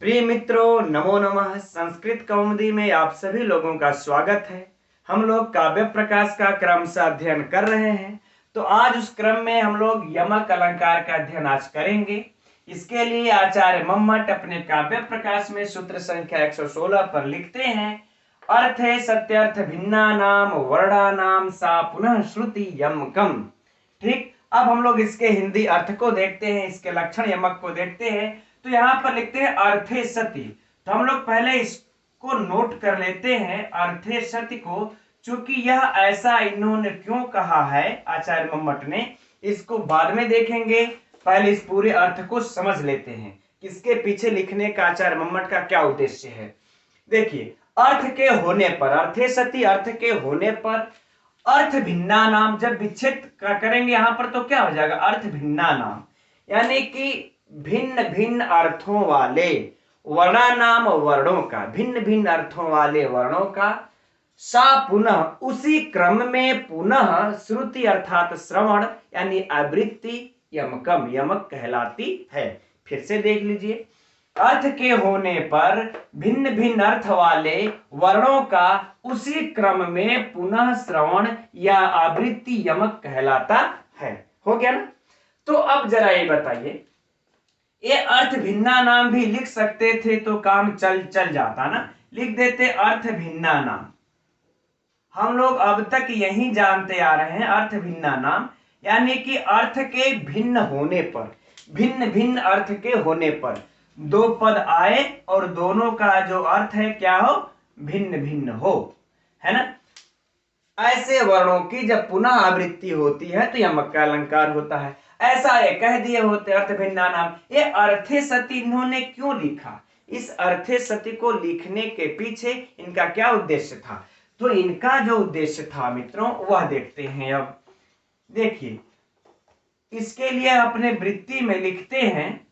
प्रिय मित्रों, नमो नमः। संस्कृत कौमुदी में आप सभी लोगों का स्वागत है। हम लोग काव्य प्रकाश का क्रमशः अध्ययन कर रहे हैं। तो आज उस क्रम में हम लोग यमक अलंकार का अध्ययन आज करेंगे। इसके लिए आचार्य मम्मट अपने काव्य प्रकाश में सूत्र संख्या 116 पर लिखते हैं, अर्थे सत्यर्थ भिन्ना नाम वर्णा नाम सा पुनः श्रुति यमकम। ठीक, अब हम लोग इसके हिंदी अर्थ को देखते हैं, इसके लक्षण यमक को देखते हैं। तो यहाँ पर लिखते हैं अर्थे सति। तो हम लोग पहले इसको नोट कर लेते हैं, अर्थे सति को। चूंकि यह ऐसा इन्होंने क्यों कहा है आचार्य मम्मट ने, इसको बाद में देखेंगे। पहले इस पूरे अर्थ को समझ लेते हैं, इसके पीछे लिखने का आचार्य मम्मट का क्या उद्देश्य है। देखिए, अर्थ के होने पर, अर्थे सति अर्थ के होने पर, अर्थ भिन्ना नाम जब विच्छेद करेंगे यहां पर तो क्या हो जाएगा, अर्थ भिन्ना नाम, यानी कि भिन्न भिन्न अर्थों वाले वर्णा नाम वर्णों का, भिन्न भिन्न अर्थों वाले वर्णों का, सा पुनः उसी क्रम में, पुनः श्रुति अर्थात श्रवण यानी आवृत्ति यमकम यमक कहलाती है। फिर से देख लीजिए, अर्थ के होने पर भिन्न भिन्न अर्थ वाले वर्णों का उसी क्रम में पुनः श्रवण या आवृत्ति यमक कहलाता है। हो गया ना। तो अब जरा ये बताइए, ये अर्थ भिन्ना नाम भी लिख सकते थे तो काम चल जाता ना, लिख देते अर्थ भिन्ना नाम। हम लोग अब तक यही जानते आ रहे हैं, अर्थ भिन्ना नाम यानी कि अर्थ के भिन्न होने पर, भिन्न भिन्न अर्थ के होने पर दो पद आए और दोनों का जो अर्थ है क्या हो, भिन्न भिन्न हो, है ना। ऐसे वर्णों की जब पुनः आवृत्ति होती है तो यमक का अलंकार होता है। ऐसा ये कह दिए होते अर्थ भिन्ना नाम। ये अर्थे सति इन्होंने क्यों लिखा, इस अर्थे सति को लिखने के पीछे इनका क्या उद्देश्य था। तो इनका जो उद्देश्य था मित्रों, वह देखते हैं। अब देखिए, इसके लिए अपने वृत्ति में लिखते हैं,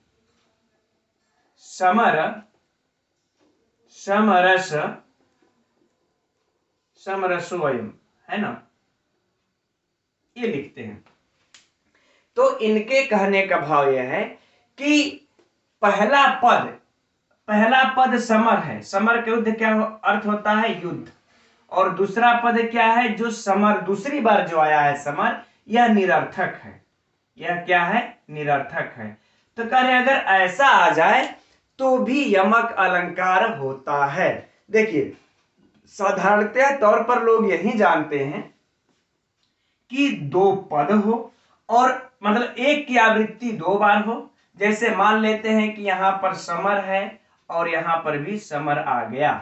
समर समरस समरसोयम, है ना, ये लिखते हैं। तो इनके कहने का भाव यह है कि पहला पद समर है। समर के युद्ध क्या अर्थ होता है, युद्ध। और दूसरा पद क्या है, जो समर दूसरी बार जो आया है समर, यह निरर्थक है। यह क्या है, निरर्थक है। तो कह रहे अगर ऐसा आ जाए तो भी यमक अलंकार होता है। देखिए, साधारणतः तौर पर लोग यही जानते हैं कि दो पद हो और मतलब एक की आवृत्ति दो बार हो। जैसे मान लेते हैं कि यहां पर समर है और यहां पर भी समर आ गया,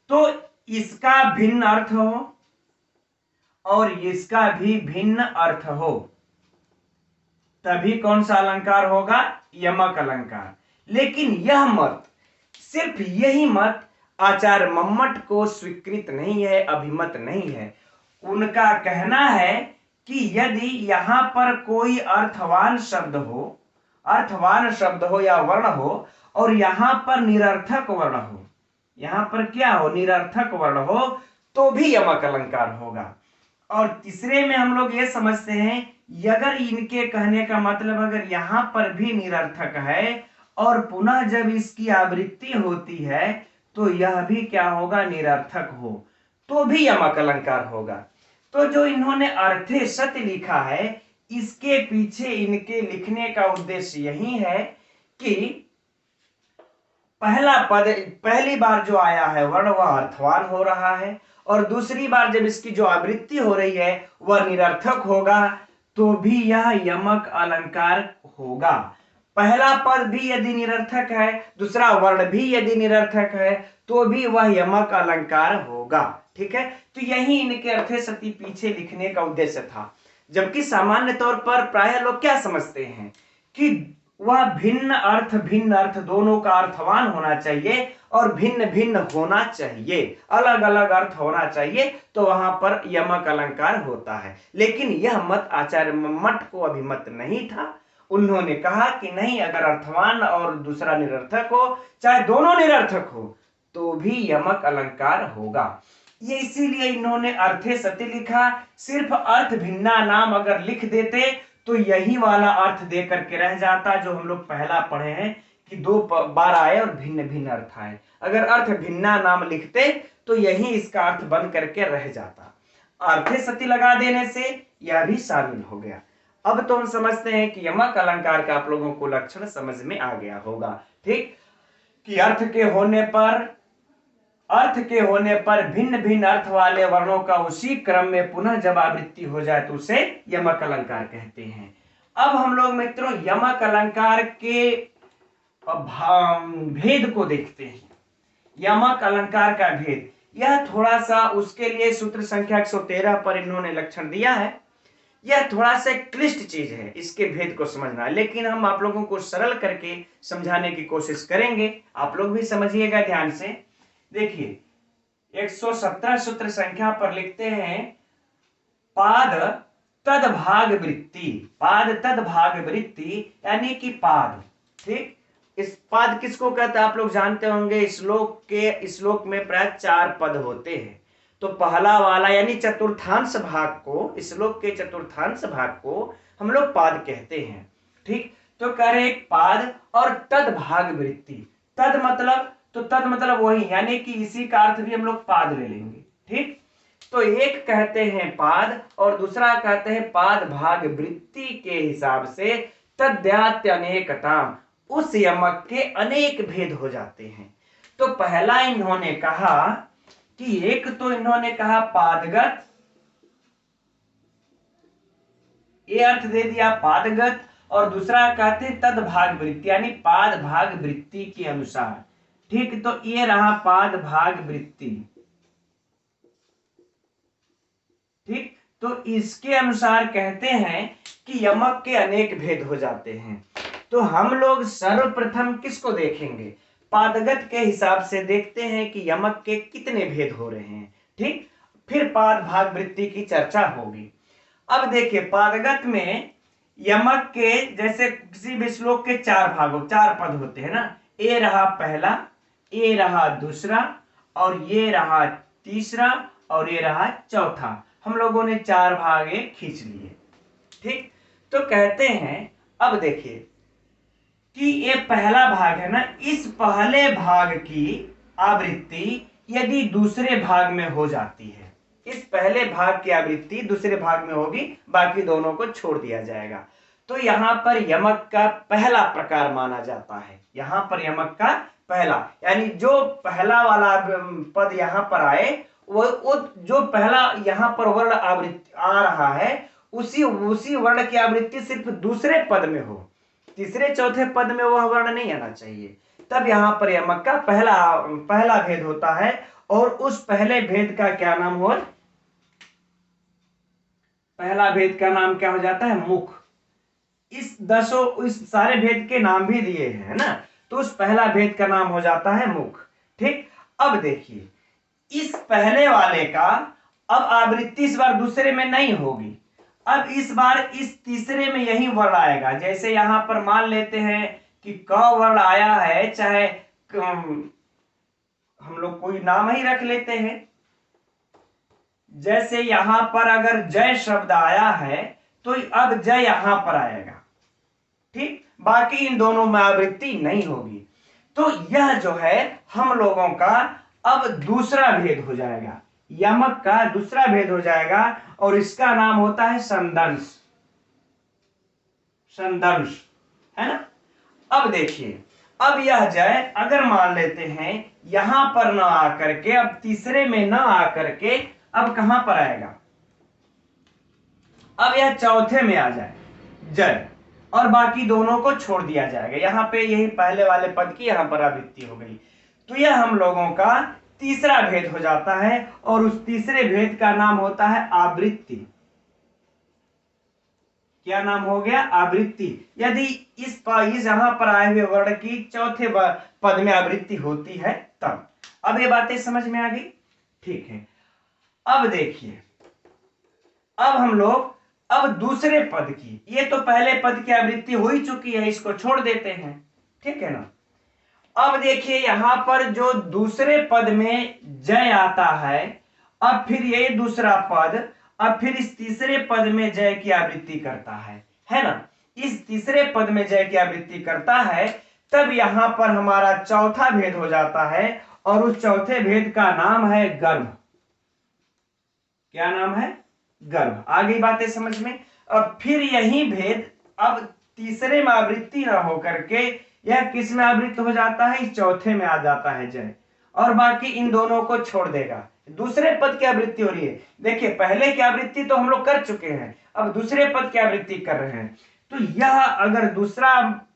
तो इसका भिन्न अर्थ हो और इसका भी भिन्न अर्थ हो, तभी कौन सा अलंकार होगा, यमक अलंकार। लेकिन यह मत, सिर्फ यही मत आचार्य मम्मट को स्वीकृत नहीं है, अभिमत नहीं है। उनका कहना है कि यदि यहां पर कोई अर्थवान शब्द हो या वर्ण हो और यहां पर निरर्थक वर्ण हो, यहां पर क्या हो, निरर्थक वर्ण हो, तो भी यमक अलंकार होगा। और तीसरे में हम लोग ये समझते हैं, अगर इनके कहने का मतलब अगर यहां पर भी निरर्थक है और पुनः जब इसकी आवृत्ति होती है तो यह भी क्या होगा, निरर्थक हो, तो भी यमक अलंकार होगा। तो जो इन्होंने अर्थे सत्य लिखा है, इसके पीछे इनके लिखने का उद्देश्य यही है कि पहला पद पहली बार जो आया है वर्ण वह अर्थवान हो रहा है और दूसरी बार जब इसकी जो आवृत्ति हो रही है वह निरर्थक होगा, तो भी यह यमक अलंकार होगा। पहला पद भी यदि निरर्थक है, दूसरा वर्ण भी यदि निरर्थक है, तो भी वह यमक अलंकार होगा। ठीक है, तो यही इनके अर्थे सति पीछे लिखने का उद्देश्य था। जबकि सामान्य तौर पर प्रायः लोग क्या समझते हैं कि वह भिन्न अर्थ दोनों का अर्थवान होना चाहिए और भिन्न भिन्न होना चाहिए, अलग अलग अर्थ होना चाहिए, तो वहां पर यमक अलंकार होता है। लेकिन यह मत आचार्य मम्मट को अभिमत नहीं था। उन्होंने कहा कि नहीं, अगर अर्थवान और दूसरा निरर्थक हो, चाहे दोनों निरर्थक हो, तो भी यमक अलंकार होगा। ये इसीलिए इन्होंने अर्थे सति लिखा। सिर्फ अर्थ भिन्ना नाम अगर लिख देते तो यही वाला अर्थ दे करके रह जाता जो हम लोग पहला पढ़े हैं कि दो बार आए और भिन्न भिन्न अर्थ आए। अगर अर्थ भिन्ना नाम लिखते तो यही इसका अर्थ बन करके रह जाता। अर्थे सती लगा देने से यह भी शामिल हो गया। अब तो हम समझते हैं कि यमक अलंकार का आप लोगों को लक्षण समझ में आ गया होगा। ठीक, कि अर्थ के होने पर भिन्न भिन्न अर्थ वाले वर्णों का उसी क्रम में पुनः जब आवृत्ति हो जाए तो उसे यमक अलंकार कहते हैं। अब हम लोग मित्रों यमक अलंकार के भेद को देखते हैं। यमक अलंकार का भेद, यह थोड़ा सा, उसके लिए सूत्र संख्या 113 पर इन्होंने लक्षण दिया है। यह थोड़ा सा क्लिष्ट चीज है इसके भेद को समझना, लेकिन हम आप लोगों को सरल करके समझाने की कोशिश करेंगे। आप लोग भी समझिएगा ध्यान से। देखिए 117 सूत्र संख्या पर लिखते हैं पाद तद भाग वृत्ति। पाद तद भाग वृत्ति यानी कि पाद। ठीक, इस पाद किसको कहते हैं आप लोग जानते होंगे। श्लोक में प्राय 4 पद होते हैं। तो पहला वाला यानी चतुर्थांश भाग को, श्लोक के चतुर्थांश भाग को हम लोग पाद कहते हैं। ठीक, तो कह रहे एक पाद और तद भाग वृत्ति। तद मतलब वही, यानी कि इसी का अर्थ भी हम लोग पाद ले लेंगे। ठीक, तो एक कहते हैं पाद और दूसरा कहते हैं पाद भाग वृत्ति के हिसाब से तद्यात्य अनेकताम, उस यमक के अनेक भेद हो जाते हैं। तो पहला इन्होंने कहा कि एक तो इन्होंने कहा पादगत, ये अर्थ दे दिया पादगत, और दूसरा कहते तद भाग वृत्ति यानी पाद भाग वृत्ति के अनुसार। ठीक, तो ये रहा पाद भाग वृत्ति। ठीक, तो इसके अनुसार कहते हैं कि यमक के अनेक भेद हो जाते हैं। तो हम लोग सर्वप्रथम किसको देखेंगे, पादगत के हिसाब से देखते हैं कि यमक के कितने भेद हो रहे हैं। ठीक, फिर पाद भाग वृत्ति की चर्चा होगी। अब देखिए पादगत में यमक के जैसे किसी भी श्लोक के 4 पद होते हैं ना। ये रहा पहला, ये रहा दूसरा, और ये रहा तीसरा, और ये रहा चौथा। हम लोगों ने 4 भाग खींच लिए। ठीक, तो कहते हैं अब देखिए कि ये पहला भाग है ना, इस पहले भाग की आवृत्ति यदि दूसरे भाग में हो जाती है, इस पहले भाग की आवृत्ति दूसरे भाग में होगी, बाकी दोनों को छोड़ दिया जाएगा। तो यहाँ पर यमक का पहला प्रकार माना जाता है। यहाँ पर यमक का पहला यानी जो पहला वाला पद यहाँ पर आए, वो जो पहला यहाँ पर वर्ण आवृत्ति आ रहा है, उसी वर्ण की आवृत्ति सिर्फ दूसरे पद में हो, तीसरे चौथे पद में वह वर्ण नहीं आना चाहिए। तब यहाँ पर यमक का पहला भेद होता है। और उस पहले भेद का क्या नाम हो, पहला भेद का नाम क्या हो जाता है, मुख। इस सारे भेद के नाम भी दिए हैं ना, तो उस पहला भेद का नाम हो जाता है मुख। ठीक, अब देखिए इस पहले वाले का अब आवृत्ति इस बार दूसरे में नहीं होगी। अब इस बार इस तीसरे में यही वर्ण आएगा। जैसे यहां पर मान लेते हैं कि क वर्ण आया है, चाहे हम लोग कोई नाम ही रख लेते हैं। जैसे यहां पर अगर जय शब्द आया है तो अब जय यहां पर आएगा। ठीक, बाकी इन दोनों में आवृत्ति नहीं होगी। तो यह जो है हम लोगों का अब दूसरा भेद हो जाएगा, यमक का दूसरा भेद हो जाएगा, और इसका नाम होता है संदंश। संदंश है ना। अब देखिए, अब यह जय अगर मान लेते हैं यहां पर न आकर के, अब तीसरे में न आकर के अब कहां पर आएगा, अब यह चौथे में आ जाए जय, और बाकी दोनों को छोड़ दिया जाएगा। यहां पे यही पहले वाले पद की यहां पर आवृत्ति हो गई। तो यह हम लोगों का तीसरा भेद हो जाता है, और उस तीसरे भेद का नाम होता है आवृत्ति। क्या नाम हो गया, आवृत्ति। यदि इस यहां पर आए हुए वर्ण की चौथे पद में आवृत्ति होती है तब। अब ये बातें समझ में आ गई। ठीक है, अब देखिए, अब हम लोग अब दूसरे पद की, ये तो पहले पद की आवृत्ति हो ही चुकी है, इसको छोड़ देते हैं। ठीक है ना। अब देखिए यहां पर जो दूसरे पद में जय आता है, अब फिर ये दूसरा पद अब फिर इस तीसरे पद में जय की आवृत्ति करता है ना। इस तीसरे पद में जय की आवृत्ति करता है, तब यहां पर हमारा चौथा भेद हो जाता है और उस चौथे भेद का नाम है गर्भ। क्या नाम है? गर्भ। आ गई बातें समझ में? अब फिर यही भेद अब तीसरे में आवृत्ति न होकर के यह किस में आवृत्त हो जाता है? इस चौथे में आ जाता है जय, और बाकी इन दोनों को छोड़ देगा। दूसरे पद की आवृत्ति हो रही है। देखिए पहले की आवृत्ति तो हम लोग कर चुके हैं, अब दूसरे पद की आवृत्ति कर रहे हैं। तो यह अगर दूसरा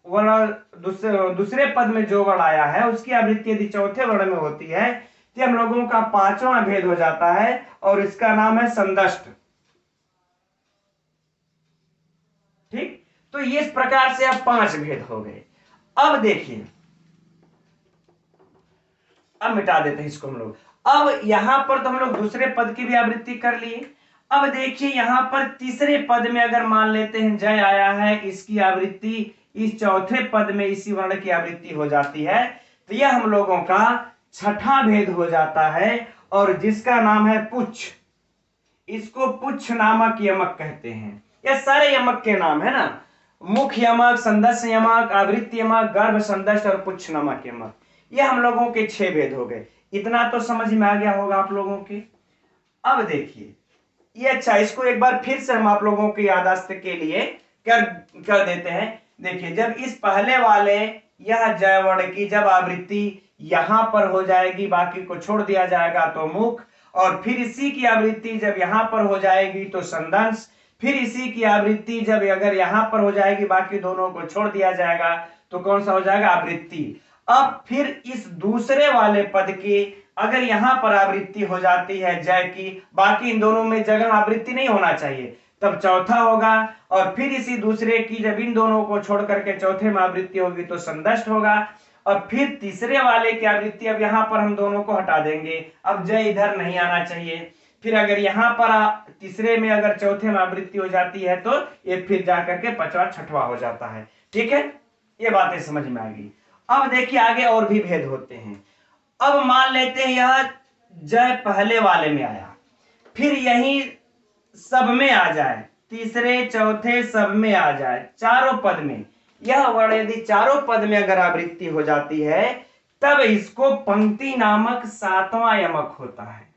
वर्ण दूसरे पद में जो वर्ण आया है उसकी आवृत्ति यदि चौथे वर्ण में होती है तो हम लोगों का पांचवां भेद हो जाता है और इसका नाम है संदष्ट। ठीक, तो इस प्रकार से अब 5 भेद हो गए। अब देखिए, अब मिटा देते हैं इसको हम लोग। अब यहां पर तो हम लोग दूसरे पद की भी आवृत्ति कर लिए। अब देखिए यहां पर तीसरे पद में अगर मान लेते हैं जय आया है, इसकी आवृत्ति इस चौथे पद में इसी वर्ण की आवृत्ति हो जाती है, तो यह हम लोगों का छठा भेद हो जाता है और जिसका नाम है पुच्छ। इसको पुच्छ नामक यमक कहते हैं। यह सारे यमक के नाम है ना, मुख्य यमक, संदस्य यमक, आवृत्ति यमक, गर्भ, संदस्य और पुच्छ नामक यमक। यह हम लोगों के 6 भेद हो गए। इतना तो समझ में आ गया होगा आप लोगों के। अब देखिए ये अच्छा, इसको एक बार फिर से हम आप लोगों की याददाश्त के लिए कर देते हैं। देखिए जब इस पहले वाले यह जय वर्ण की जब आवृत्ति यहां पर हो जाएगी, बाकी को छोड़ दिया जाएगा तो मुख, और फिर इसी की आवृत्ति जब यहां पर हो जाएगी तो संदंश, फिर इसी की आवृत्ति जब अगर यहां पर हो जाएगी बाकी दोनों को छोड़ दिया जाएगा तो कौन सा हो जाएगा? आवृत्ति। अब फिर इस दूसरे वाले पद की अगर यहां पर आवृत्ति हो जाती है जय की, बाकी इन दोनों में जगह आवृत्ति नहीं होना चाहिए, तब चौथा होगा। और फिर इसी दूसरे की जब इन दोनों को छोड़ करके चौथे में आवृत्ति होगी तो संदष्ट होगा। और फिर तीसरे वाले की आवृत्ति अब यहां पर हम दोनों को हटा देंगे, अब जय इधर नहीं आना चाहिए। फिर अगर यहां पर तीसरे में अगर चौथे में आवृत्ति हो जाती है तो ये फिर जाकर के पांचवा छठवा हो जाता है। ठीक है, ये बातें समझ में आ गई। अब देखिए आगे और भी भेद होते हैं। अब मान लेते हैं यह जय पहले वाले में आया, फिर यही सब में आ जाए, तीसरे चौथे सब में आ जाए, चारों पद में यह वर्ण यदि चारों पद में अगर आवृत्ति हो जाती है तब इसको पंक्ति नामक 7वां यमक होता है।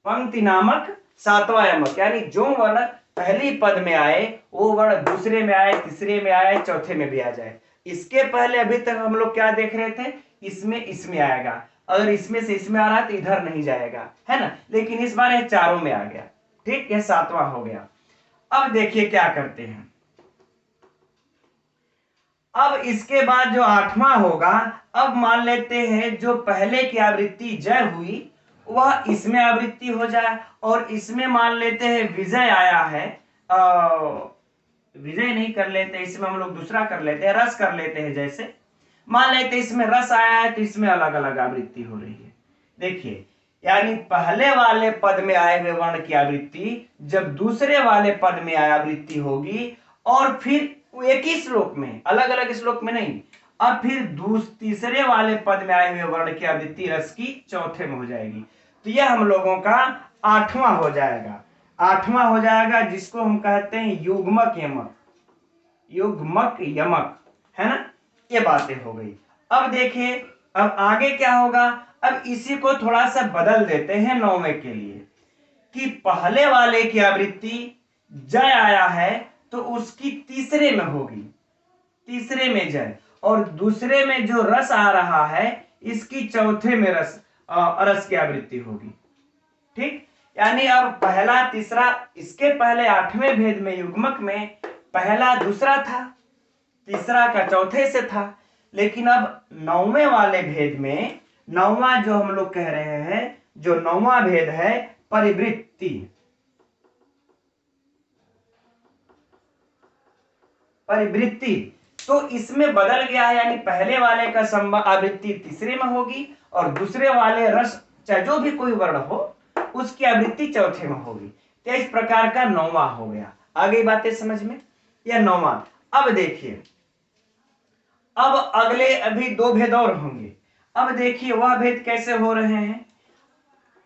पंक्ति नामक 7वां यमक, यानी जो वर्ण पहली पद में आए वो वर्ण दूसरे में आए, तीसरे में आए, चौथे में भी आ जाए। इसके पहले अभी तक हम लोग क्या देख रहे थे? इसमें आएगा, अगर इसमें से इसमें आ रहा है तो इधर नहीं जाएगा, है ना। लेकिन इस बार यह चारों में आ गया। ठीक, यह 7वां हो गया। अब देखिए क्या करते हैं। अब इसके बाद जो 8वां होगा, अब मान लेते हैं जो पहले की आवृत्ति जय हुई वह इसमें आवृत्ति हो जाए, और इसमें मान लेते हैं विजय आया है, विजय नहीं कर लेते, इसमें हम लोग दूसरा कर लेते हैं, रस कर लेते हैं। जैसे मान लेते हैं इसमें रस आया है तो इसमें अलग अलग आवृत्ति हो रही है। देखिए यानी पहले वाले पद में आए हुए वर्ण की आवृत्ति जब दूसरे वाले पद में आवृत्ति होगी, और फिर एक ही श्लोक में, अलग अलग श्लोक में नहीं, अब फिर तीसरे वाले पद में आए हुए वर्ण की आवृत्ति रस की चौथे में हो जाएगी। तो यह हम लोगों का 8वां हो जाएगा। 8वां हो जाएगा जिसको हम कहते हैं युग्मक यमक, युग्मक यमक, है ना। ये बातें हो गई। अब देखिए अब आगे क्या होगा। अब इसी को थोड़ा सा बदल देते हैं 9वें के लिए, कि पहले वाले की आवृत्ति जय आया है तो उसकी तीसरे में होगी, तीसरे में जय, और दूसरे में जो रस आ रहा है इसकी चौथे में रस की आवृत्ति होगी। ठीक, यानी अब पहला तीसरा, इसके पहले 8वें भेद में युग्मक में पहला दूसरा था, तीसरा का चौथे से था, लेकिन अब 9वें वाले भेद में 9वां जो हम लोग कह रहे हैं, जो 9वां भेद है परिवृत्ति, परिवृत्ति, तो इसमें बदल गया है। यानी पहले वाले का आवृत्ति तीसरे में होगी और दूसरे वाले रस चाहे जो भी कोई वर्ण हो उसकी आवृत्ति चौथे में होगी। तो इस प्रकार का 9वां हो गया। आ गई बातें समझ में? यह 9वां। अब देखिए अब अगले अभी 2 भेद और होंगे। अब देखिए वह भेद कैसे हो रहे हैं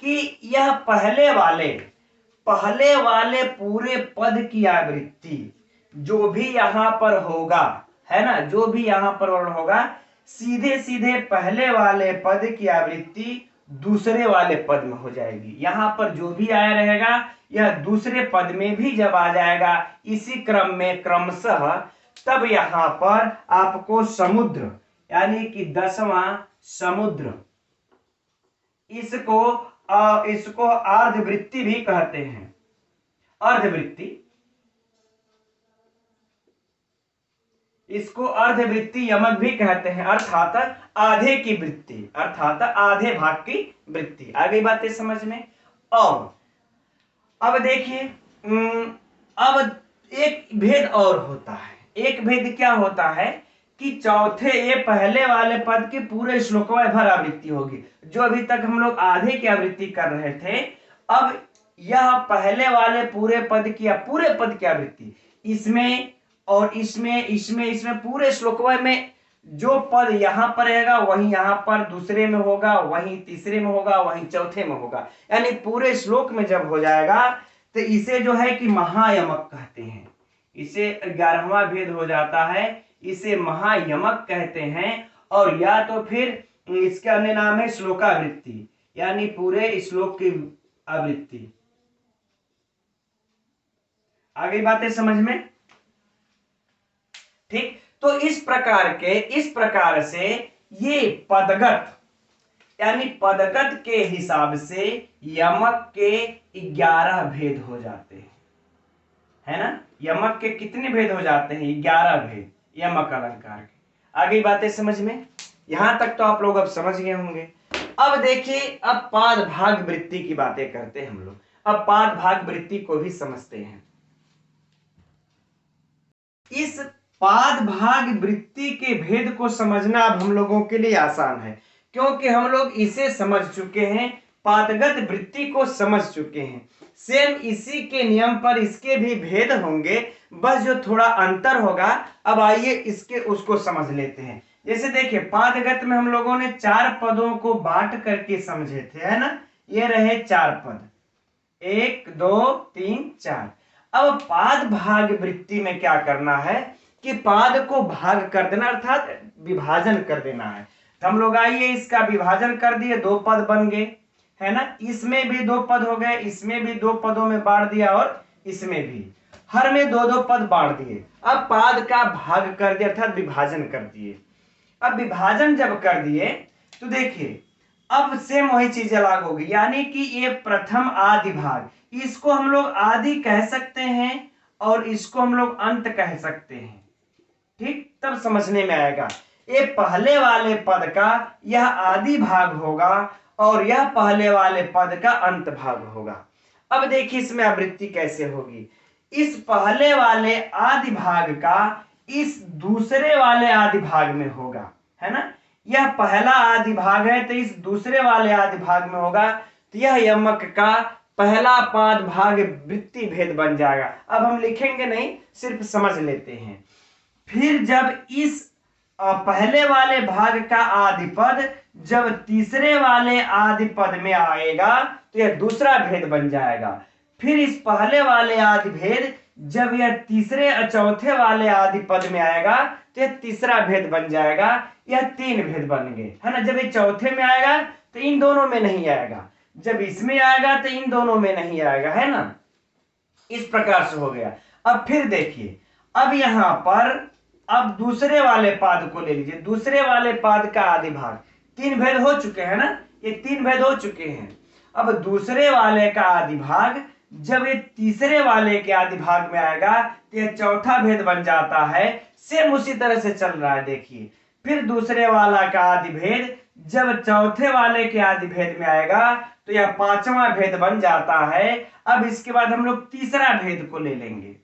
कि यह पहले वाले पूरे पद की आवृत्ति जो भी यहां पर होगा, है ना, जो भी यहाँ पर वर्ण होगा सीधे सीधे पहले वाले पद की आवृत्ति दूसरे वाले पद में हो जाएगी। यहाँ पर जो भी आया रहेगा यह दूसरे पद में भी जब आ जाएगा इसी क्रम में क्रमशः, तब यहाँ पर आपको समुद्र यानी कि 10वां समुद्र, इसको अर्धवृत्ति भी कहते हैं। अर्धवृत्ति, इसको अर्धवृत्ति यमक भी कहते हैं, अर्थात आधे की वृत्ति, अर्थात आधे भाग की वृत्ति। आ गई बातें समझ में। और अब देखिए, अब एक भेद और होता है। एक भेद क्या होता है कि चौथे, ये पहले वाले पद की पूरे श्लोकों में भर आवृत्ति होगी। जो अभी तक हम लोग आधे की आवृत्ति कर रहे थे, अब यह पहले वाले पूरे पद की या पूरे पद की आवृत्ति इसमें और इसमें पूरे श्लोकों में जो पद यहाँ पर रहेगा वही यहाँ पर दूसरे में होगा, वही तीसरे में होगा, वही चौथे में होगा। यानी पूरे श्लोक में जब हो जाएगा तो इसे जो है कि महायमक कहते हैं। इसे 11वां भेद हो जाता है, इसे महायमक कहते हैं। और या तो फिर इसका अन्य नाम है श्लोकावृत्ति, यानी पूरे श्लोक की आवृत्ति। आ गई बातें समझ में। ठीक, तो इस प्रकार से ये पदगत यानी पदगत के हिसाब से यमक के 11 भेद हो जाते हैं, है ना। यमक के कितने भेद हो जाते हैं? 11 भेद यमक अलंकार के। आ गई बातें समझ में। यहां तक तो आप लोग अब समझ गए होंगे। अब देखिए, अब पाद भाग वृत्ति की बातें करते हैं हम लोग। अब पाद भाग वृत्ति को भी समझते हैं। इस पाद भाग वृत्ति के भेद को समझना अब हम लोगों के लिए आसान है, क्योंकि हम लोग इसे समझ चुके हैं, पादगत वृत्ति को समझ चुके हैं। सेम इसी के नियम पर इसके भी भेद होंगे, बस जो थोड़ा अंतर होगा। अब आइए इसके उसको समझ लेते हैं। जैसे देखिए, पादगत में हम लोगों ने 4 पदों को बांट करके समझे थे, है ना। ये रहे 4 पद, 1 2 3 4। अब पाद भाग वृत्ति में क्या करना है कि पाद को भाग कर देना, अर्थात विभाजन कर देना है। तो हम लोग आइए इसका विभाजन कर दिए, 2 पद बन गए, है ना। इसमें भी 2 पद हो गए, इसमें भी 2 पदों में बांट दिया और इसमें भी, हर में 2-2 पद बांट दिए। अब पाद का भाग कर दिया, अर्थात विभाजन कर दिए। अब विभाजन जब कर दिए तो देखिए, अब सेम वही चीज लागू होगी, यानी कि ये प्रथम आदि भाग, इसको हम लोग आदि कह सकते हैं और इसको हम लोग अंत कह सकते हैं। ठीक, तब समझने में आएगा। ये पहले वाले पद का यह आदि भाग होगा और यह पहले वाले पद का अंत भाग होगा। अब देखिए इसमें आवृत्ति कैसे होगी। इस पहले वाले आदि भाग का इस दूसरे वाले आदि भाग में होगा, है ना। यह पहला आदि भाग है तो इस दूसरे वाले आदि भाग में होगा, तो यह यमक का पहला पाद भाग वृत्ति भेद बन जाएगा। अब हम लिखेंगे नहीं, सिर्फ समझ लेते हैं। फिर जब इस पहले वाले भाग का आदि पद जब तीसरे वाले आदि पद में आएगा तो यह दूसरा भेद बन जाएगा। फिर इस पहले वाले आदि भेद जब यह तीसरे और चौथे वाले आदि पद में आएगा तो यह तीसरा भेद बन जाएगा। यह 3 भेद बन गए, है ना। जब ये चौथे में आएगा तो इन दोनों में नहीं आएगा, जब इसमें आएगा तो इन दोनों में नहीं आएगा, है ना। इस प्रकार से हो गया। अब फिर देखिए, अब यहां पर अब दूसरे वाले पाद को ले लीजिए। दूसरे वाले पाद का आदि भाग, 3 भेद हो चुके हैं ना, ये 3 भेद हो चुके हैं। अब दूसरे वाले का आदि भाग जब ये तीसरे वाले के आदि भाग में आएगा तो यह चौथा भेद बन जाता है। सेम उसी तरह से चल रहा है। देखिए, फिर दूसरे वाला का आदि भेद जब चौथे वाले के आदि भेद में आएगा तो यह 5वां भेद बन जाता है। अब इसके बाद हम लोग तीसरा भेद को ले लेंगे।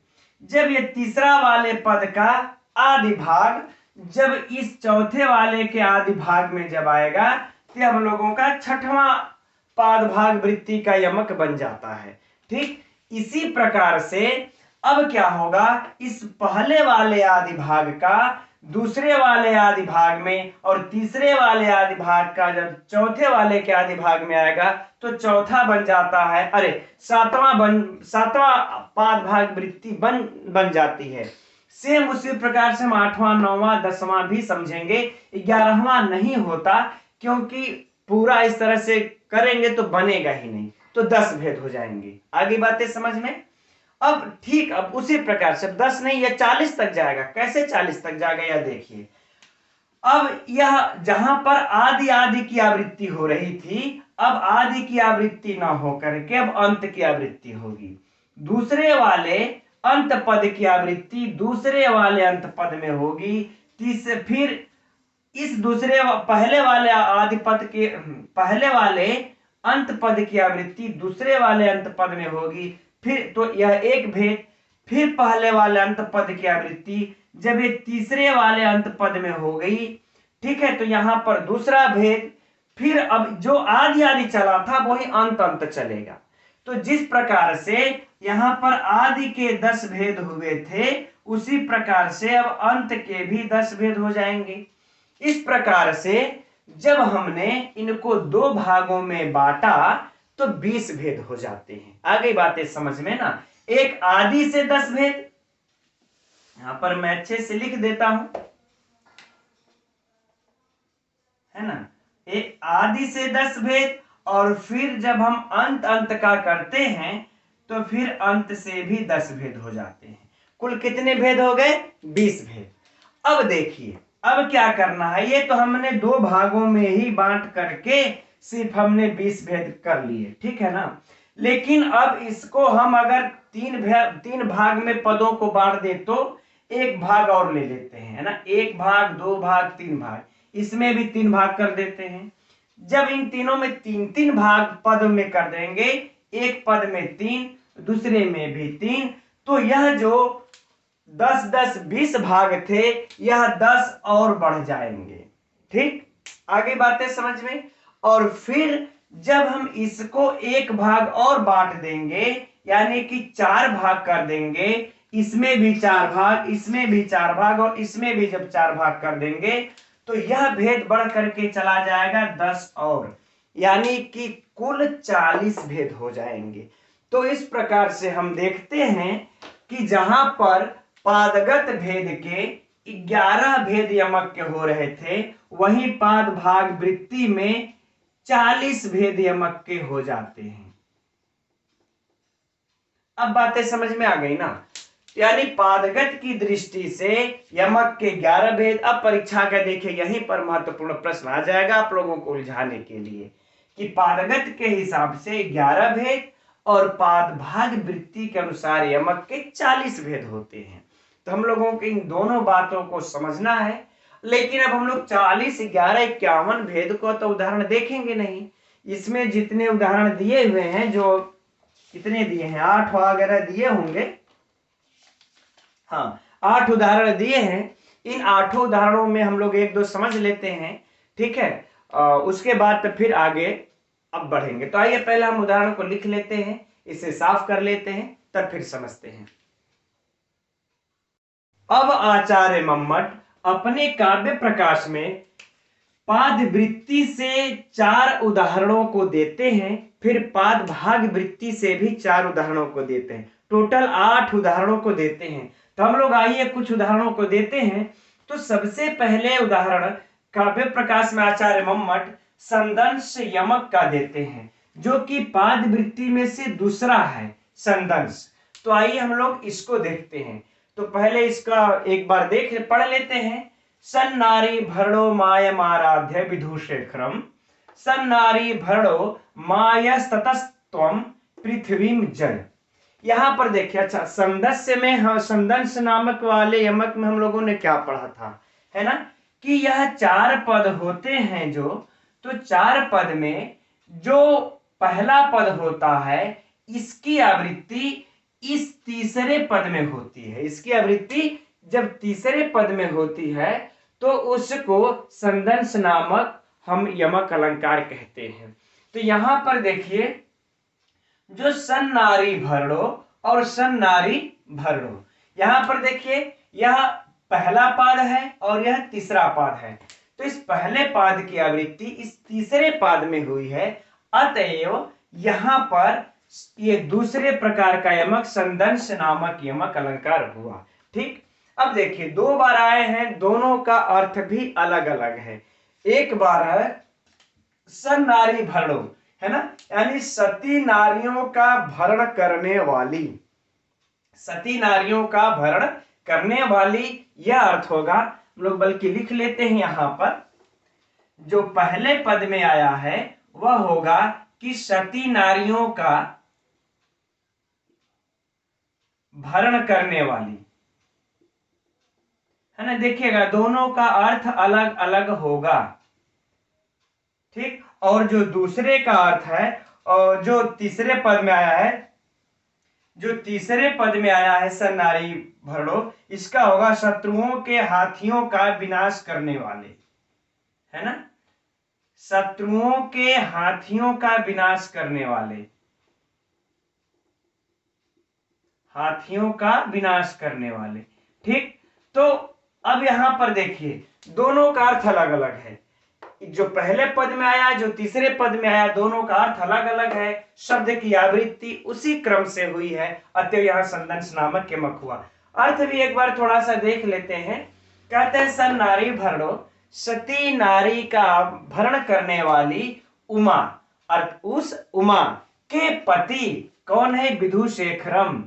जब ये तीसरा वाले पद का आदि भाग जब इस चौथे वाले के आदि भाग में जब आएगा तो हम लोगों का 6वां पाद भाग वृत्ति का यमक बन जाता है। ठीक, इसी प्रकार से अब क्या होगा, इस पहले वाले आदि भाग का दूसरे वाले आदि भाग में और तीसरे वाले आदि भाग का जब चौथे वाले के आदि भाग में आएगा तो चौथा बन जाता है, अरे 7वां पाद भाग वृत्ति बन जाती है। सेम उसी प्रकार से हम 8वां 9वां 10वां भी समझेंगे, 11वां नहीं होता, क्योंकि पूरा इस तरह से करेंगे तो बनेगा ही नहीं, तो 10 भेद हो जाएंगे। आगे बातें समझ में। अब ठीक, अब उसी प्रकार से 10 नहीं, यह 40 तक जाएगा। कैसे 40 तक जाएगा यह देखिए। अब यह जहां पर आदि आदि की आवृत्ति हो रही थी, अब आदि की आवृत्ति ना होकर के अब अंत की आवृत्ति होगी। दूसरे वाले अंत पद की आवृत्ति दूसरे वाले अंत पद में होगी। फिर इस दूसरे पहले वाले आदि पद के पहले वाले अंत पद की आवृत्ति दूसरे वाले अंत पद में होगी। फिर तो यह एक भेद। फिर पहले वाले अंत पद की आवृत्ति जब ये तीसरे वाले अंत पद में हो गई, ठीक है, तो यहां पर दूसरा भेद। फिर अब जो आदि आदि चला था वही अंत अंत चलेगा। तो जिस प्रकार से यहां पर आदि के 10 भेद हुए थे, उसी प्रकार से अब अंत के भी 10 भेद हो जाएंगे। इस प्रकार से जब हमने इनको 2 भागों में बांटा तो 20 भेद हो जाते हैं। आगे बातें समझ में ना। एक आदि से 10 भेद, यहां पर मैं अच्छे से लिख देता हूं, है ना। एक आदि से 10 भेद, और फिर जब हम अंत अंत का करते हैं तो फिर अंत से भी 10 भेद हो जाते हैं। कुल कितने भेद हो गए? 20 भेद। अब देखिए, अब क्या करना है, ये तो हमने 2 भागों में ही बांट करके सिर्फ हमने 20 भेद कर लिए, ठीक है ना। लेकिन अब इसको हम अगर 3 भाग में पदों को बांट दे तो 1 भाग और ले लेते हैं, है ना। 1 भाग 2 भाग 3 भाग, इसमें भी 3 भाग कर देते हैं। जब इन तीनों में 3-3 भाग पद में कर देंगे, एक पद में 3, दूसरे में भी 3, तो यह जो 10-10 20 भाग थे, यह 10 और बढ़ जाएंगे। ठीक, आगे बातें समझ में। और फिर जब हम इसको 1 भाग और बांट देंगे, यानी कि 4 भाग कर देंगे, इसमें भी 4 भाग, इसमें भी 4 भाग, और इसमें भी जब 4 भाग कर देंगे, तो यह भेद बढ़ करके चला जाएगा 10 और, यानी कि कुल 40 भेद हो जाएंगे। तो इस प्रकार से हम देखते हैं कि जहां पर पादगत भेद के 11 भेद यमक के हो रहे थे, वहीं पाद भाग वृत्ति में 40 भेद यमक के हो जाते हैं। अब बातें समझ में आ गई ना। यानी पादगत की दृष्टि से यमक के 11 भेद। अब परीक्षा का देखिए, यहीं पर महत्वपूर्ण प्रश्न आ जाएगा आप लोगों को उलझाने के लिए, कि पादगत के हिसाब से 11 भेद और पाद भाग वृत्ति के अनुसार यमक के 40 भेद होते हैं। तो हम लोगों को इन दोनों बातों को समझना है। लेकिन अब हम लोग 40, 11, 51 भेद को तो उदाहरण देखेंगे नहीं। इसमें जितने उदाहरण दिए हुए हैं, जो कितने दिए हैं, 8 वगैरह दिए होंगे, हाँ 8 उदाहरण दिए हैं। इन 8 उदाहरणों में हम लोग 1-2 समझ लेते हैं, ठीक है। उसके बाद तो फिर आगे अब बढ़ेंगे। तो आइए पहले हम उदाहरण को लिख लेते हैं, इसे साफ कर लेते हैं, तब फिर समझते हैं। अब आचार्य मम्मट अपने काव्य प्रकाश में पाद वृत्ति से 4 उदाहरणों को देते हैं, फिर पाद भाग वृत्ति से भी 4 उदाहरणों को देते हैं। टोटल 8 उदाहरणों को देते हैं। तो हम लोग आइए कुछ उदाहरणों को देते हैं। तो सबसे पहले उदाहरण काव्य प्रकाश में आचार्य मम्मट संदंश यमक का देते हैं, जो कि पाद वृत्ति में से दूसरा है संदंश। तो आइए हम लोग इसको देखते हैं। तो पहले इसका एक बार पढ़ लेते हैं। सन्नारी भरणो मायमाराध्य विधुशेखरम, सन्नारी भरणो मायस्ततस्त्वम पृथ्वीम जल। यहां पर देखिए, अच्छा संदस्य में, हाँ संदंश नामक वाले यमक में हम लोगों ने क्या पढ़ा था, है ना, कि यह 4 पद होते हैं जो, तो 4 पद में जो पहला पद होता है, इसकी आवृत्ति इस तीसरे पद में होती है। इसकी आवृत्ति जब तीसरे पद में होती है तो उसको संदंश नामक हम यमक अलंकार कहते हैं। तो यहां पर देखिए, जो सन्नारी भरणो और सन्नारी भरणो, यहां पर देखिए यह पहला पाद है और यह तीसरा पाद है। तो इस पहले पाद की आवृत्ति इस तीसरे पाद में हुई है, अतएव यहां पर ये दूसरे प्रकार का यमक संदंश नामक यमक अलंकार हुआ। ठीक, अब देखिए 2 बार आए हैं, दोनों का अर्थ भी अलग अलग है। एक बार है सन्नारी भरणो, है ना, यानी सती नारियों का भरण करने वाली, सती नारियों का भरण करने वाली, यह अर्थ होगा। हम लोग बल्कि लिख लेते हैं यहां पर, जो पहले पद में आया है वह होगा कि सती नारियों का भरण करने वाली, है ना। देखिएगा दोनों का अर्थ अलग अलग होगा, ठीक। और जो दूसरे का अर्थ है, और जो तीसरे पद में आया है, जो तीसरे पद में आया है सन्नारी भरणो, इसका होगा शत्रुओं के हाथियों का विनाश करने वाले, है ना, शत्रुओं के हाथियों का विनाश करने वाले, हाथियों का विनाश करने वाले, ठीक। तो अब यहां पर देखिए दोनों का अर्थ अलग अलग है, जो पहले पद में आया, जो तीसरे पद में आया, दोनों का अर्थ अलग अलग है। शब्द की आवृत्ति उसी क्रम से हुई है, अतः यहां संदंश नामक यमक हुआ। अर्थ भी एक बार थोड़ा सा देख लेते हैं। कहते हैं सन्नारी भरणो, सती नारी का भरण करने वाली उमा, अर्थ उस उमा के पति कौन है, विधुशेखरम,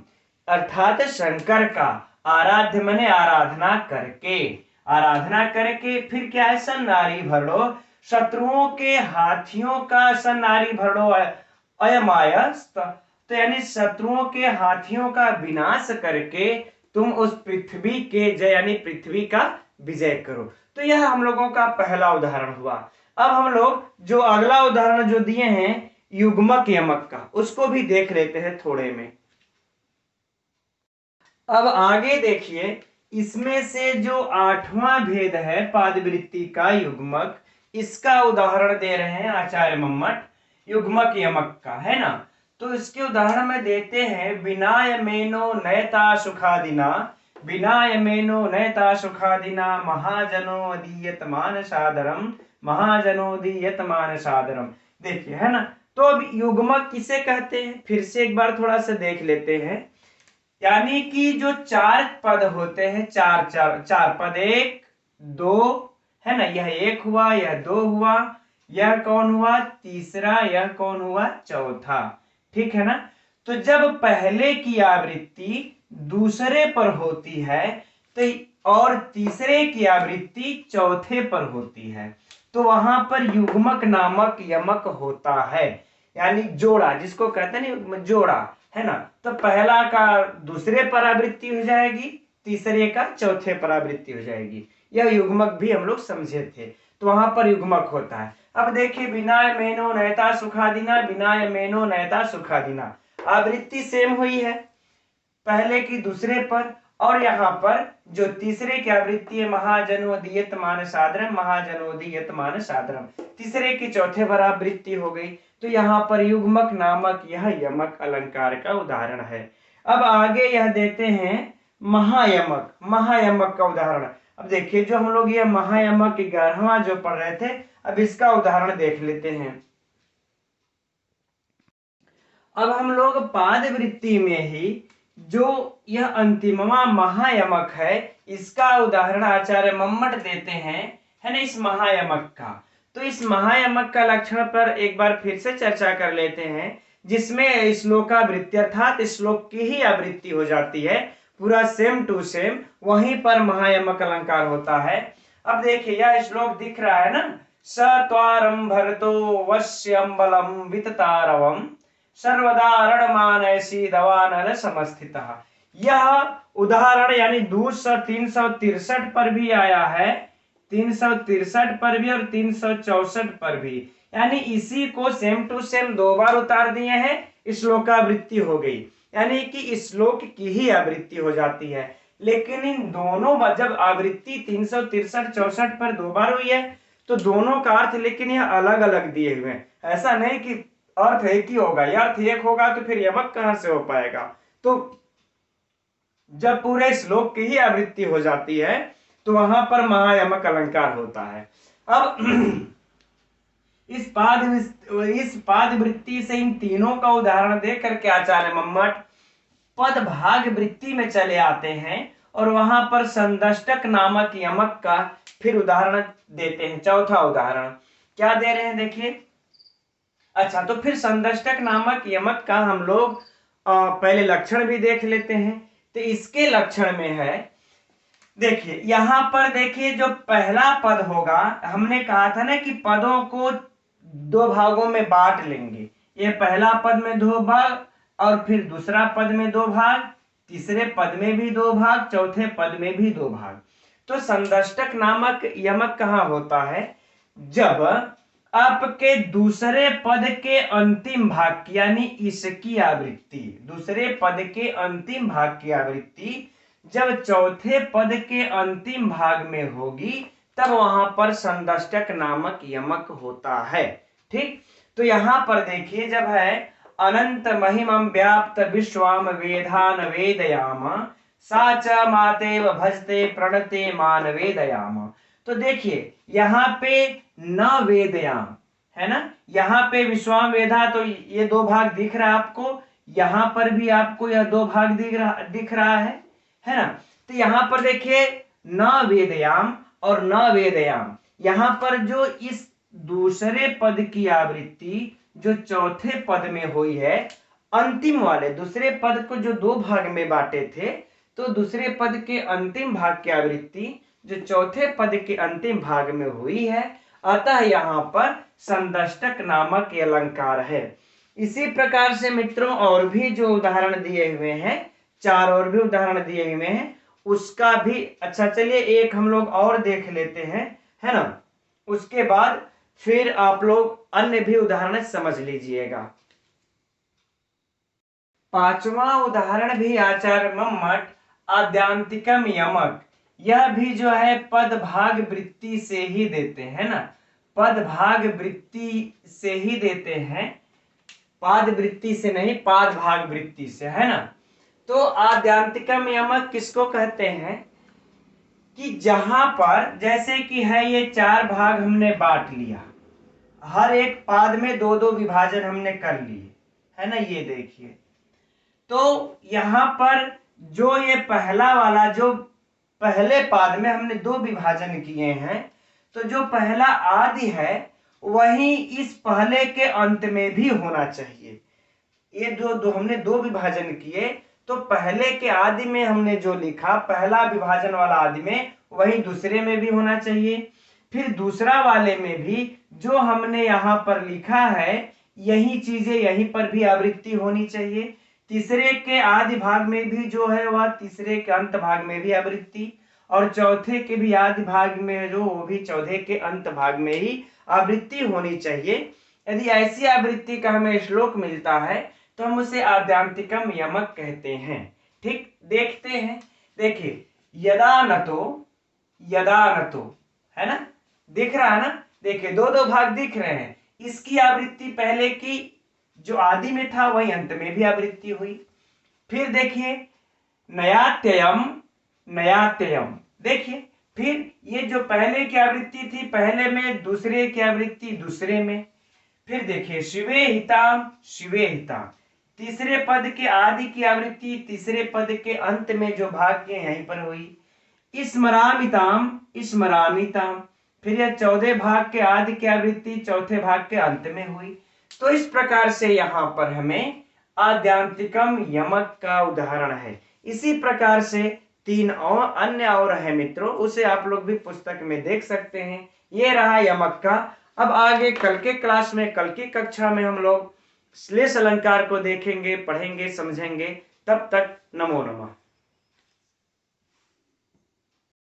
अर्थात शंकर का, आराध्य मने आराधना करके, आराधना करके फिर क्या है सन्नारी भरणो, शत्रुओं के हाथियों का, सन्नारी भरणो अयमायस्त, तो यानी शत्रुओं के हाथियों का विनाश करके तुम उस पृथ्वी के जय, यानी पृथ्वी का विजय करो। तो यह हम लोगों का पहला उदाहरण हुआ। अब हम लोग जो अगला उदाहरण जो दिए हैं युग्मक यमक का, उसको भी देख लेते हैं थोड़े में। अब आगे देखिए, इसमें से जो 8वां भेद है पादवृत्ति का युग्मक, इसका उदाहरण दे रहे हैं आचार्य मम्मट, युग्मक यमक का, है ना। तो इसके उदाहरण में देते हैं विनायमेनो नयता सुखादिना, विनायमेनो नयता सुखादिना महाजनो दीयतमान सादरम, महाजनो दीयतमान सादरम। देखिए, है ना। तो अब युग्मक किसे कहते हैं, फिर से एक बार थोड़ा सा देख लेते हैं। यानी कि जो 4 पद होते हैं, चार पद, 1 2, है ना, यह 1 हुआ, यह 2 हुआ, यह कौन हुआ तीसरा, यह कौन हुआ चौथा, ठीक है ना। तो जब पहले की आवृत्ति दूसरे पर होती है तो और तीसरे की आवृत्ति चौथे पर होती है, तो वहां पर युग्मक नामक यमक होता है, यानी जोड़ा, जिसको कहते हैं ना जोड़ा, है ना। तो पहला का दूसरे पर आवृत्ति हो जाएगी, तीसरे का चौथे पर आवृत्ति हो जाएगी। यह युग्मक भी हम लोग समझे थे, तो वहां पर युग्मक होता है। अब देखिए विनाय मेनो नयता सुखादिना, विनाय मेनो नयता सुखादिना, आवृत्ति सेम हुई है पहले की दूसरे पर, और यहाँ पर जो तीसरे की आवृत्ति है महाजनोदीयतमान सादरम, महाजनोदीयतमान सादरम, तीसरे की चौथे पर आवृत्ति हो गई। तो यहाँ पर युग्मक नामक यह यमक अलंकार का उदाहरण है। अब आगे यह देते हैं महायमक, महायमक का उदाहरण। अब देखिए जो हम लोग यह महायमक 11वां जो पढ़ रहे थे, अब इसका उदाहरण देख लेते हैं। अब हम लोग पादवृत्ति में ही जो यह अंतिमवा महायमक है, इसका उदाहरण आचार्य मम्मट देते हैं, है ना, इस महायमक का। तो इस महायमक का लक्षण पर एक बार फिर से चर्चा कर लेते हैं, जिसमें श्लोकावृत्ति अर्थात श्लोक की ही आवृत्ति हो जाती है, पूरा सेम टू सेम, वहीं पर महायमक अलंकार होता है। अब देखिए यह श्लोक दिख रहा है ना, स त्वारम भरतो वश्यम्बलम विततारवम सर्वदा रणमानसी दवानल समस्थितः। यह उदाहरण यानी दूसरा 363 पर भी आया है, 363 पर भी और 364 पर भी, यानी इसी को सेम टू सेम 2 बार उतार दिए हैं, श्लोकावृत्ति हो गई, यानी कि श्लोक की ही आवृत्ति हो जाती है। लेकिन इन दोनों जब आवृत्ति 363 64 पर 2 बार हुई है, तो दोनों का अर्थ लेकिन यह अलग अलग दिए हुए हैं, ऐसा नहीं कि अर्थ एक ही होगा, या अर्थ एक होगा तो फिर यमक कहां से हो पाएगा। तो जब पूरे श्लोक की ही आवृत्ति हो जाती है तो वहां पर महायमक अलंकार होता है। अब इस पादवृत्ति से इन तीनों का उदाहरण दे करके आचार्य मम्मट पद भाग वृत्ति में चले आते हैं, और वहां पर संदष्टक नामक यमक का फिर उदाहरण देते हैं। चौथा उदाहरण क्या दे रहे हैं देखिए। अच्छा, तो फिर संदष्टक नामक यमक का हम लोग पहले लक्षण भी देख लेते हैं। तो इसके लक्षण में है, देखिए यहां पर देखिए जो पहला पद होगा, हमने कहा था ना कि पदों को दो भागों में बांट लेंगे। ये पहला पद में दो भाग और फिर दूसरा पद में दो भाग, तीसरे पद में भी दो भाग, चौथे पद में भी दो भाग। तो संदष्टक नामक यमक कहाँ होता है, जब आपके दूसरे पद के अंतिम भाग की, यानी इसकी आवृत्ति, दूसरे पद के अंतिम भाग की आवृत्ति जब चौथे पद के अंतिम भाग में होगी, तब वहां पर संदष्टक नामक यमक होता है। ठीक, तो यहां पर देखिए जब है अनंत महिमं व्याप्त विश्वाम वेदान वेदयाम सा च मातेव भजते प्रणते मान वेदयाम। तो देखिए यहाँ पे न वेदयाम है ना, यहाँ पे विश्वाम वेदा, तो ये दो भाग दिख रहा है आपको, यहाँ पर भी आपको यह दो भाग दिख रहा है ना। तो यहाँ पर देखिए न वेदयाम और न वेदयाम, यहाँ पर जो इस दूसरे पद की आवृत्ति जो चौथे पद में हुई है, अंतिम वाले दूसरे पद को जो दो भाग में बांटे थे, तो दूसरे पद के अंतिम भाग की आवृत्ति जो चौथे पद के अंतिम भाग में हुई है, अतः यहाँ पर संदष्टक नामक अलंकार है। इसी प्रकार से मित्रों और भी जो उदाहरण दिए हुए हैं, चार और भी उदाहरण दिए हुए हैं, उसका भी अच्छा चलिए एक हम लोग और देख लेते हैं, है ना। उसके बाद फिर आप लोग अन्य भी उदाहरण समझ लीजिएगा। पांचवा उदाहरण भी आचार्य मम्मट आद्यांतिकम यमक, यह भी जो है पद भाग वृत्ति से ही देते हैं ना, पद भाग वृत्ति से ही देते हैं, पाद वृत्ति से नहीं, पाद भाग वृत्ति से, है ना। तो आद्यांतिकम यमक किसको कहते हैं कि जहां पर जैसे कि है ये चार भाग हमने बांट लिया, हर एक पाद में दो दो विभाजन हमने कर लिए, है ना, ये देखिए। तो यहां पर जो ये पहला वाला जो पहले पाद में हमने दो विभाजन किए हैं, तो जो पहला आदि है वही इस पहले के अंत में भी होना चाहिए। ये जो हमने दो विभाजन किए, तो पहले के आदि में हमने जो लिखा, पहला विभाजन वाला आदि में, वही दूसरे में भी होना चाहिए। फिर दूसरा वाले में भी जो हमने यहाँ पर लिखा है, यही चीजें यहीं पर भी आवृत्ति होनी चाहिए। तीसरे के आदि भाग में भी जो है वह तीसरे के अंत भाग में भी आवृत्ति, और चौथे के भी आदि भाग में जो, वो भी चौथे के अंत भाग में ही आवृत्ति होनी चाहिए। यदि ऐसी आवृत्ति का हमें श्लोक मिलता है तो हम उसे आद्यांतिकम यमक कहते हैं। ठीक, देखते हैं, देखिए यदा नतो है ना, दिख रहा है ना, देखिए दो दो भाग दिख रहे हैं, इसकी आवृत्ति पहले की जो आदि में था वही अंत में भी आवृत्ति हुई। फिर देखिए नयात्ययम, देखिए फिर ये जो पहले की आवृत्ति थी पहले में, दूसरे की आवृत्ति दूसरे में। फिर देखिए शिवे हिताम, तीसरे पद के आदि की आवृत्ति तीसरे पद के अंत में जो भाग के यहीं पर हुई। स्मरामिताम, फिर यह चौथे भाग के आदि की आवृत्ति चौथे भाग के अंत में हुई। तो इस प्रकार से यहाँ पर हमें आद्यांतिकम यमक का उदाहरण है। इसी प्रकार से तीन और अन्य और है मित्रों, उसे आप लोग भी पुस्तक में देख सकते हैं। ये रहा यमक का। अब आगे कल के क्लास में, कल की कक्षा में हम लोग श्लेष अलंकार को देखेंगे, पढ़ेंगे, समझेंगे। तब तक नमो नमः।